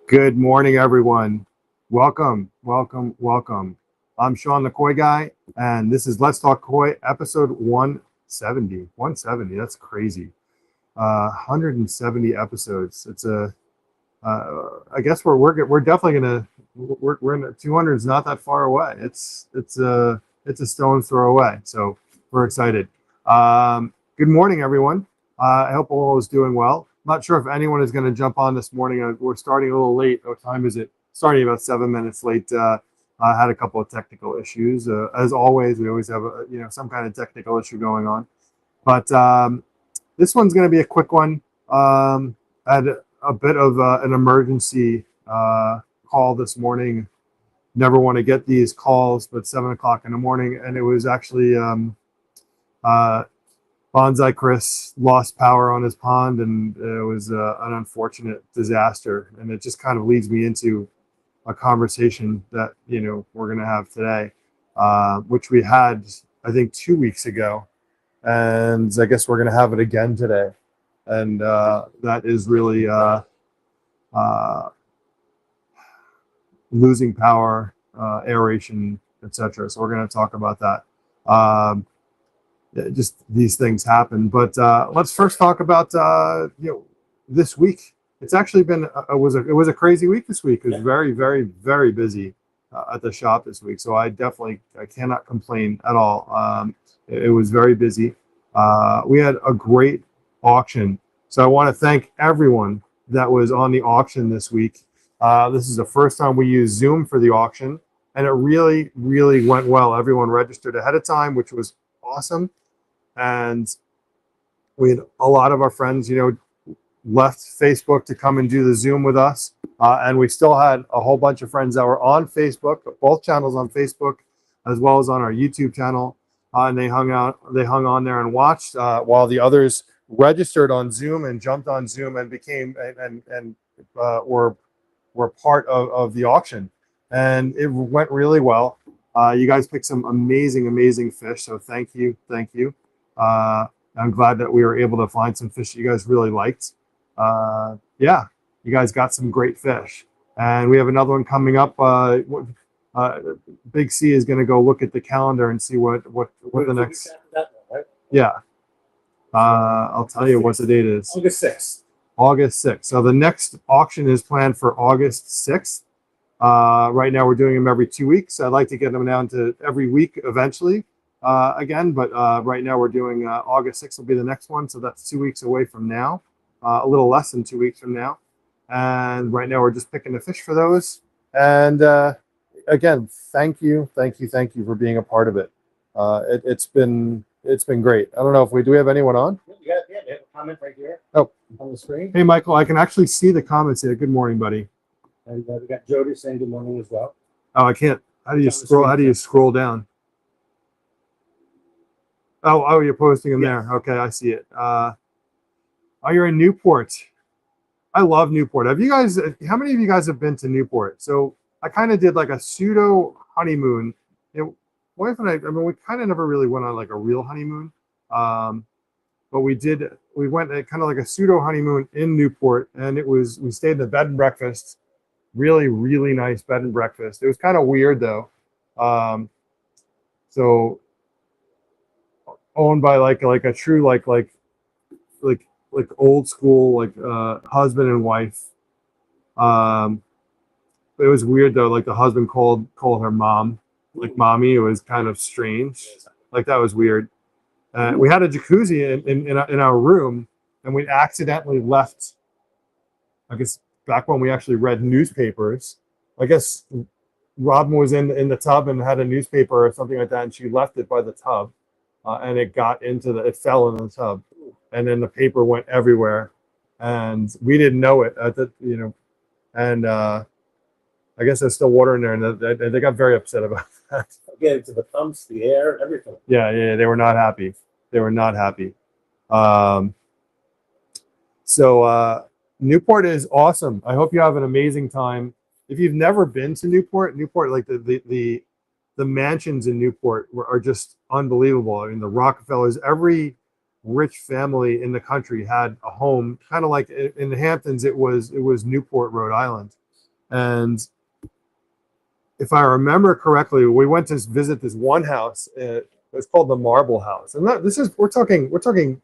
Good morning, everyone. Welcome, welcome, welcome. I'm Shawn the Koi Guy, and this is Let's Talk Koi, episode 170. 170, that's crazy. 170 episodes. I guess we're definitely gonna we're in the 200 is not that far away. It's a stone's throw away. So we're excited. Good morning, everyone. I hope all is doing well. Not sure if anyone is going to jump on this morning. We're starting a little late. What time is it? Starting about 7 minutes late. I had a couple of technical issues. As always, we always have some kind of technical issue going on. But this one's going to be a quick one. I had a bit of an emergency call this morning. Never want to get these calls, but 7 o'clock in the morning, and it was actually Bonsai Chris lost power on his pond, and it was an unfortunate disaster. And it just kind of leads me into a conversation that we're going to have today, which we had I think 2 weeks ago, and I guess we're going to have it again today. And that is really losing power, aeration, etc. So we're going to talk about that. Just these things happen, but let's first talk about this week. It's actually been it was a crazy week this week. It was very, very, very busy at the shop this week. So I cannot complain at all. It was very busy. We had a great auction. So I want to thank everyone that was on the auction this week. This is the first time we used Zoom for the auction, and it really, really went well. Everyone registered ahead of time, which was awesome. And we had a lot of our friends, left Facebook to come and do the Zoom with us. And we still had a whole bunch of friends that were on Facebook, both channels on Facebook, as well as on our YouTube channel. And they hung on there and watched while the others registered on Zoom and jumped on Zoom and became and were part of the auction. And it went really well. You guys picked some amazing fish. So thank you. I'm glad that we were able to find some fish you guys really liked. Yeah, you guys got some great fish. And we have another one coming up. Big C is going to go look at the calendar and see what the next. Yeah. I'll tell you what the date is. August 6th. August 6th. So the next auction is planned for August 6th. Right now we're doing them every 2 weeks. I'd like to get them down to every week eventually again, but right now we're doing August 6th will be the next one. So that's 2 weeks away from now, a little less than 2 weeks from now. And right now we're just picking the fish for those. And again, thank you for being a part of it. It's been great. I don't know if do we have anyone on? You have a comment right here. Oh, on the screen. Hey, Michael, I can actually see the comments here. Good morning, buddy. And we got Jody saying good morning as well. Oh, I can't. How do you scroll down? Oh, you're posting them there. Okay, I see it. Oh, you're in Newport. I love Newport. How many of you guys have been to Newport? So I kind of did like a pseudo honeymoon. Wife and we kind of never really went on like a real honeymoon. But we went kind of like a pseudo honeymoon in Newport, and we stayed in the bed and breakfast. Really, really nice bed and breakfast. It was kind of weird though. So owned by like a true like old school husband and wife. It was weird though. Like the husband called her mom, like mommy. It was kind of strange. Like that was weird. We had a jacuzzi in our room, and we accidentally left. I guess back when we actually read newspapers. I guess Robin was in the tub and had a newspaper or something like that, and she left it by the tub, and it fell in the tub, and then the paper went everywhere, and we didn't know it and I guess there's still water in there, and they got very upset about that. Again, to the pumps, the air, everything. Yeah, they were not happy. So Newport is awesome. I hope you have an amazing time. If you've never been to Newport, like the mansions in Newport are just unbelievable. I mean, the Rockefellers, every rich family in the country had a home, kind of like in the Hamptons. It was Newport, Rhode Island. And if I remember correctly, we went to visit this one house. It was called the Marble House, and this is we're talking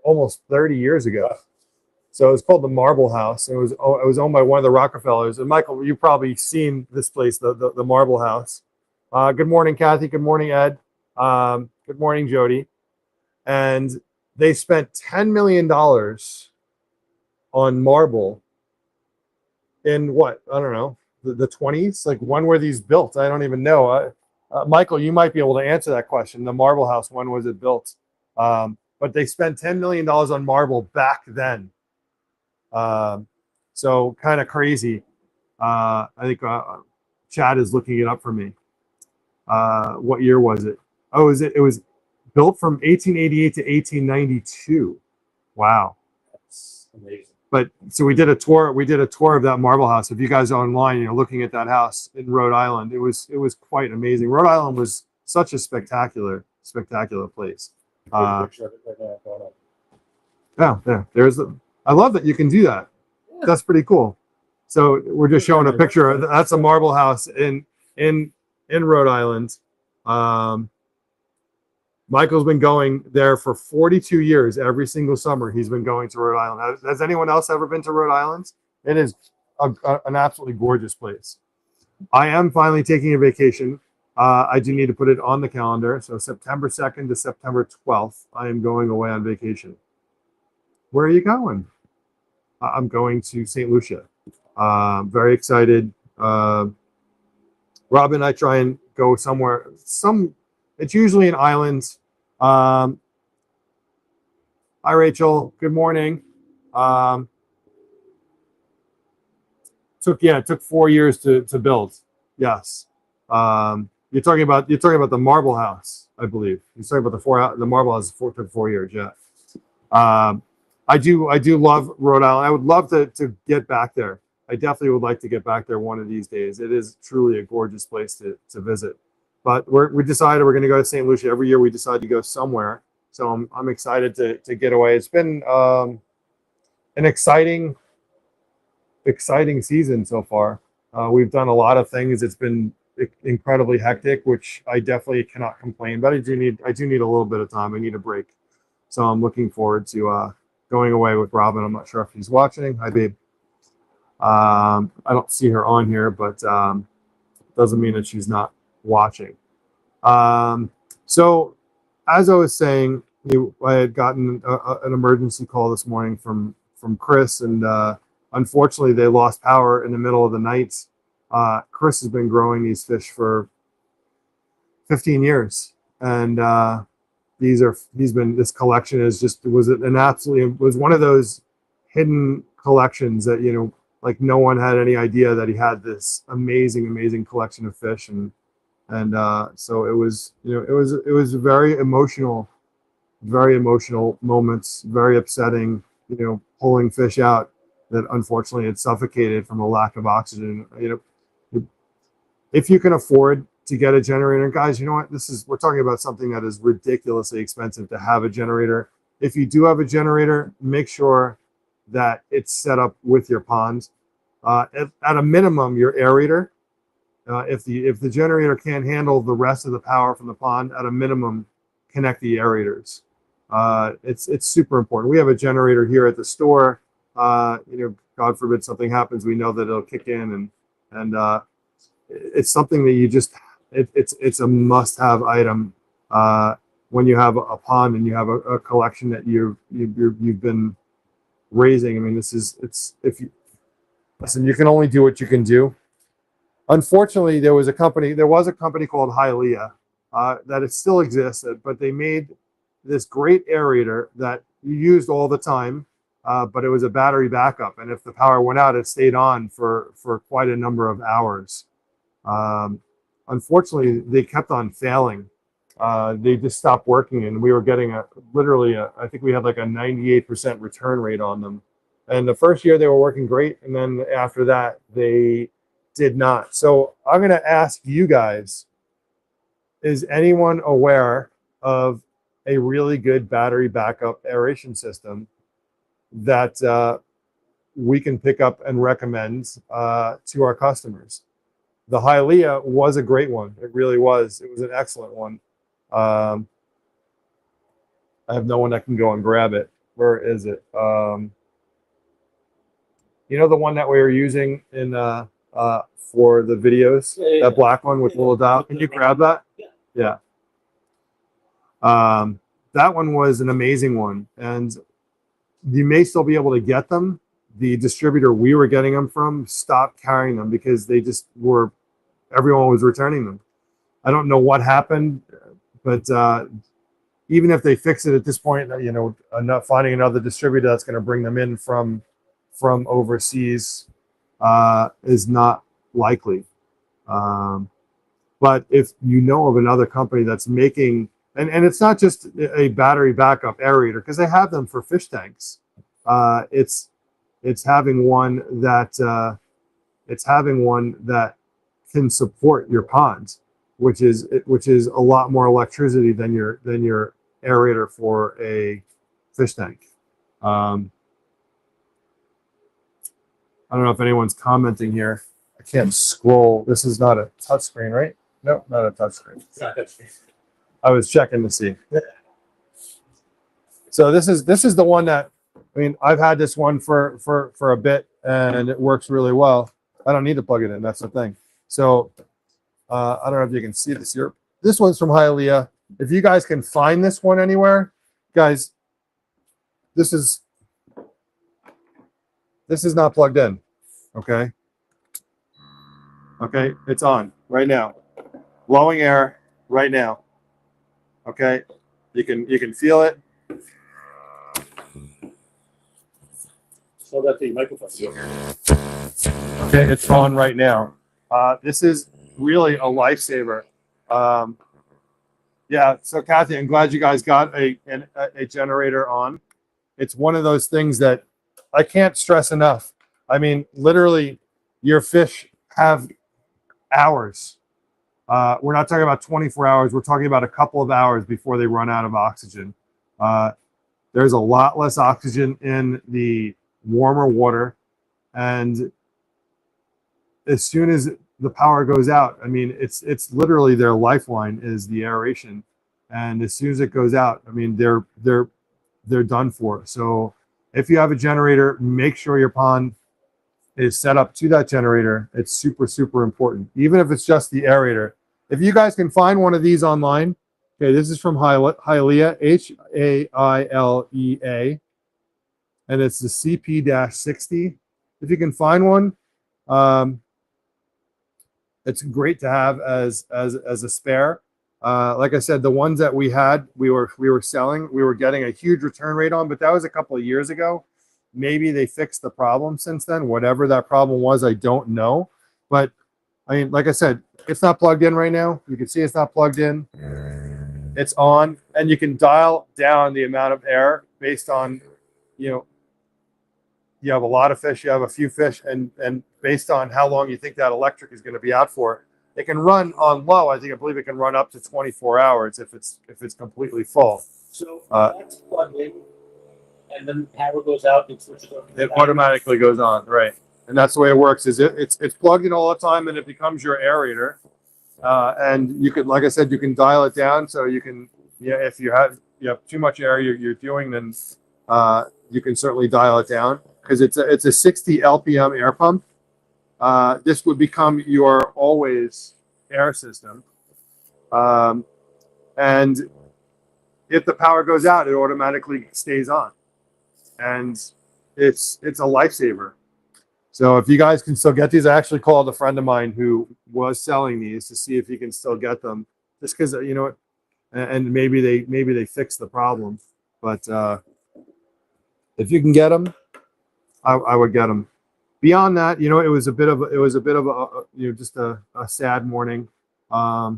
almost 30 years ago. So it was called the Marble House. It was owned by one of the Rockefellers. And Michael, you've probably seen this place, the Marble House. Good morning, Kathy. Good morning, Ed. Good morning, Jody. And they spent $10 million on marble in what? I don't know, the 20s. Like, when were these built? I don't even know. Michael, you might be able to answer that question. The Marble House, when was it built? But they spent $10 million on marble back then. So kind of crazy. I think Chad is looking it up for me. What year was it? Oh, it was built from 1888 to 1892. Wow. That's amazing. But so we did a tour of that Marble House. If you guys are online, you're looking at that house in Rhode Island. It was quite amazing. Rhode Island was such a spectacular place. Picture of it right now, going on. Yeah, there's I love that you can do that. Yeah. That's pretty cool. So we're just showing a picture. That's a Marble House in Rhode Island. Michael's been going there for 42 years. Every single summer, he's been going to Rhode Island. Has anyone else ever been to Rhode Island? It is an absolutely gorgeous place. I am finally taking a vacation. I do need to put it on the calendar. So September 2nd to September 12th, I am going away on vacation. Where are you going? I'm going to St. Lucia. Very excited. Rob and I try and go somewhere. It's usually an island. Hi, Rachel. Good morning. It took 4 years to build. Yes. You're talking about the Marble House, I believe. You're talking about the Marble House took 4 years. Yeah. I do love Rhode Island. I would love to get back there. I definitely would like to get back there one of these days. It is truly a gorgeous place to visit. But we decided we're going to go to St. Lucia. Every year we decide to go somewhere. So I'm excited to get away. It's been an exciting season so far. We've done a lot of things. It's been incredibly hectic, which I definitely cannot complain. But I do need a little bit of time. I need a break. So I'm looking forward to going away with Robin. I'm not sure if he's watching. Hi, babe. I don't see her on here, but doesn't mean that she's not watching. So as I was saying, I had gotten an emergency call this morning from Chris, and unfortunately they lost power in the middle of the night. Chris has been growing these fish for 15 years, and this collection was one of those hidden collections that, like, no one had any idea that he had this amazing collection of fish. And so it was very emotional moments, very upsetting, pulling fish out that unfortunately had suffocated from a lack of oxygen. If you can afford to get a generator, and guys, you know what, we're talking about something that is ridiculously expensive to have a generator. If you do have a generator, make sure that it's set up with your pond. At a minimum, your aerator. If the generator can't handle the rest of the power from the pond, at a minimum, connect the aerators. It's super important. We have a generator here at the store. God forbid something happens, we know that it'll kick in, and it's something that it's a must-have item when you have a pond and you have a collection that you've been raising. I mean, listen, you can only do what you can do. Unfortunately, there was a company called Hylia that it still existed, but they made this great aerator that you used all the time, but it was a battery backup, and if the power went out, it stayed on for quite a number of hours. Unfortunately, they kept on failing. They just stopped working, and we were getting I think we had like a 98% return rate on them. And the first year they were working great, and then after that they did not. So I'm going to ask you guys, is anyone aware of a really good battery backup aeration system that we can pick up and recommend to our customers. The Hialeah was a great one. It really was. It was an excellent one. I have no one that can go and grab it. Where is it? You know the one that we were using in for the videos? Yeah. That black one with the little dial. Can you grab that? Yeah. That one was an amazing one. And you may still be able to get them. The distributor we were getting them from stopped carrying them because they just were, everyone was returning them. I don't know what happened, but even if they fix it at this point, you know, finding another distributor that's going to bring them in from overseas is not likely. But if you know of another company that's making, and it's not just a battery backup aerator, because they have them for fish tanks. It's having one that can support your ponds, which is a lot more electricity than your aerator for a fish tank. I don't know if anyone's commenting here. I can't scroll. This is not a touch screen, right? No, not a touch screen. I was checking to see. So this is the one that, I mean, I've had this one for a bit and it works really well. I don't need to plug it in. That's the thing. So I don't know if you can see this here. This one's from Hialeah. If you guys can find this one anywhere, guys, this is not plugged in. Okay. Okay, it's on right now. Blowing air right now. Okay, you can feel it. So that the microphone. Okay, it's on right now. This is really a lifesaver. Yeah, so Kathy, I'm glad you guys got a generator on. It's one of those things that I can't stress enough. I mean, literally, your fish have hours. We're not talking about 24 hours. We're talking about a couple of hours before they run out of oxygen. There's a lot less oxygen in the warmer water. And as soon as the power goes out, I mean, it's literally their lifeline is the aeration. And as soon as it goes out, I mean, they're done for. So if you have a generator, make sure your pond is set up to that generator. It's super, super important. Even if it's just the aerator. If you guys can find one of these online, okay, this is from Hialeah, Hailea, and it's the CP-60. If you can find one, it's great to have as a spare. Like I said, the ones that we had, we were selling, we were getting a huge return rate on, but that was a couple of years ago. Maybe they fixed the problem since then. Whatever that problem was, I don't know. But I mean, like I said, it's not plugged in right now. You can see it's not plugged in. It's on, and you can dial down the amount of air based on, you know, you have a lot of fish, you have a few fish, and based on how long you think that electric is going to be out for, it can run on low. I believe it can run up to 24 hours if it's completely full. So that's plugged in, and then power goes out. And switches over to It the automatically goes on, right? And that's the way it works. Is it's plugged in all the time, and it becomes your aerator. And you can, like I said, you can dial it down. So you can, yeah, if you have too much air you're doing, then you can certainly dial it down because it's a 60 LPM air pump. This would become your always air system. And if the power goes out, it automatically stays on. And it's a lifesaver. So if you guys can still get these, I actually called a friend of mine who was selling these to see if he can still get them, just because you know, and maybe they fixed the problem. But if you can get them, I would get them. Beyond that, you know, it was a bit of a you know, just a sad morning. Yeah,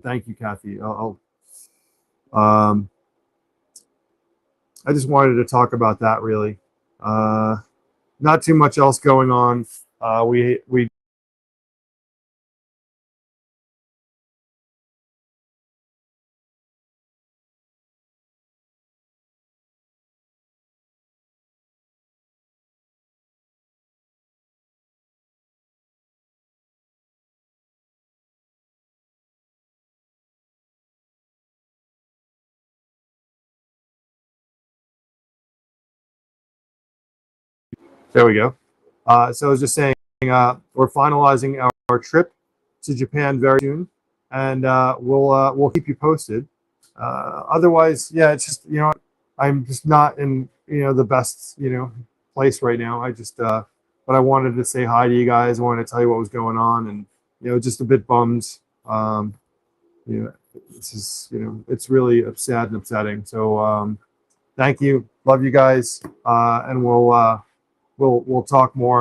thank you, Kathy. I just wanted to talk about that really. Not too much else going on. We There we go. So I was just saying, we're finalizing our trip to Japan very soon, and we'll keep you posted. Otherwise, yeah, it's just I'm just not in the best place right now. I just but I wanted to say hi to you guys. I wanted to tell you what was going on, and just a bit bummed. Um, you know, this is it's really sad and upsetting. So thank you, love you guys, and we'll talk more